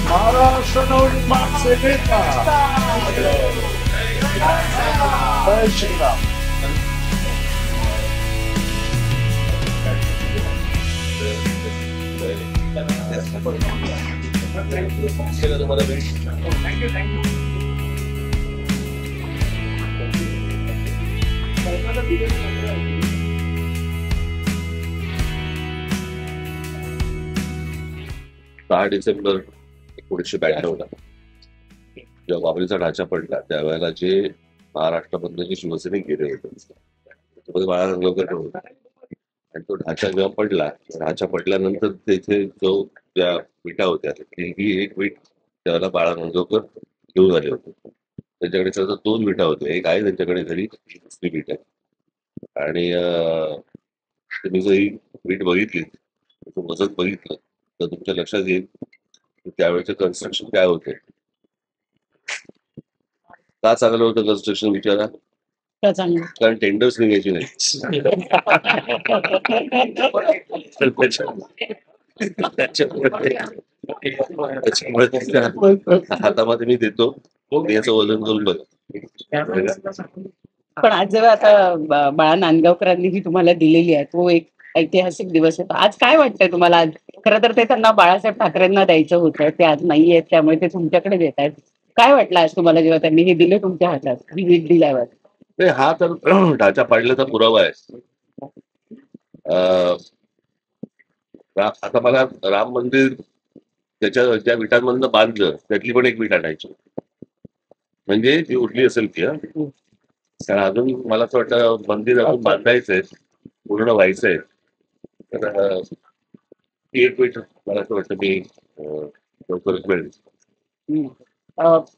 महाराष्ट्र नवनिर्माण सेनेचा जय श्रीराम. डिसेंबर 1992 जेव्हा बाबरीचा ढाचा पडला त्यावेळेला जे महाराष्ट्र बंदचे शिवसैनिक गेले होते त्यामध्ये बाळा नांदगावकर होते आणि तो ढाचा जेव्हा पडला, ढाचा पडल्यानंतर तिथे जो ज्या विटा होत्या ही एक वीट त्यावेळेला बाळा नांदगावकर घेऊन आले होते. त्यांच्याकडे सतत 2 विटा होत्या, एक आहे त्यांच्याकडे घरी, दुसरी वीट आहे. आणि तुम्ही जर ही वीट बघितली, वजन बघितलं तर तुमच्या लक्षात येईल त्यावेळेचं कन्स्ट्रक्शन काय होते, का चांगलं होतं कन्स्ट्रक्शन विचारा. कारण टेंडर्स निघायची नाही. हातामध्ये मी देतो, याचं वजन करून बघ. पण आज जेव्हा आता बाळा नांदगावकरांनी जी तुम्हाला दिलेली आहे तो एक ऐतिहासिक दिवस होता. आज काय वाटतंय तुम्हाला? आज खरं तर ते त्यांना बाळासाहेब ठाकरेंना द्यायचं होतं, ते आज नाहीये, त्यामुळे ते तुमच्याकडे देत आहेत. काय वाटलं आज तुम्हाला जेव्हा त्यांनी हे दिलं तुमच्या हातात, ही वीट दिल्यावर? हा तर ढाचा पाडल्याचा पुरावा आहे. आता मला राम मंदिर त्याच्या ज्या विटांमधनं बांधलं त्यातली पण एक वीट आणायची, म्हणजे ती उरली असेल ती. कारण अजून मला असं वाटतं मंदिर अजून बांधायचंय, पूर्ण व्हायचंय. तर ती एक वीट मला असं वाटतं मी लवकरच मिळेल.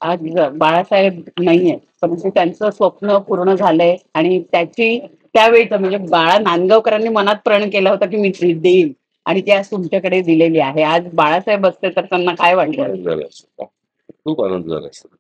आज बाळासाहेब नाहीये, परंतु त्यांचं स्वप्न पूर्ण झालंय आणि त्यावेळेचं म्हणजे बाळा नांदगावकरांनी मनात प्रण केला होता की मी ट्रीट देईन आणि ती आज तुमच्याकडे दिलेली आहे. आज बाळासाहेब असते तर त्यांना काय वाटलं? खूप आनंद झाला असता.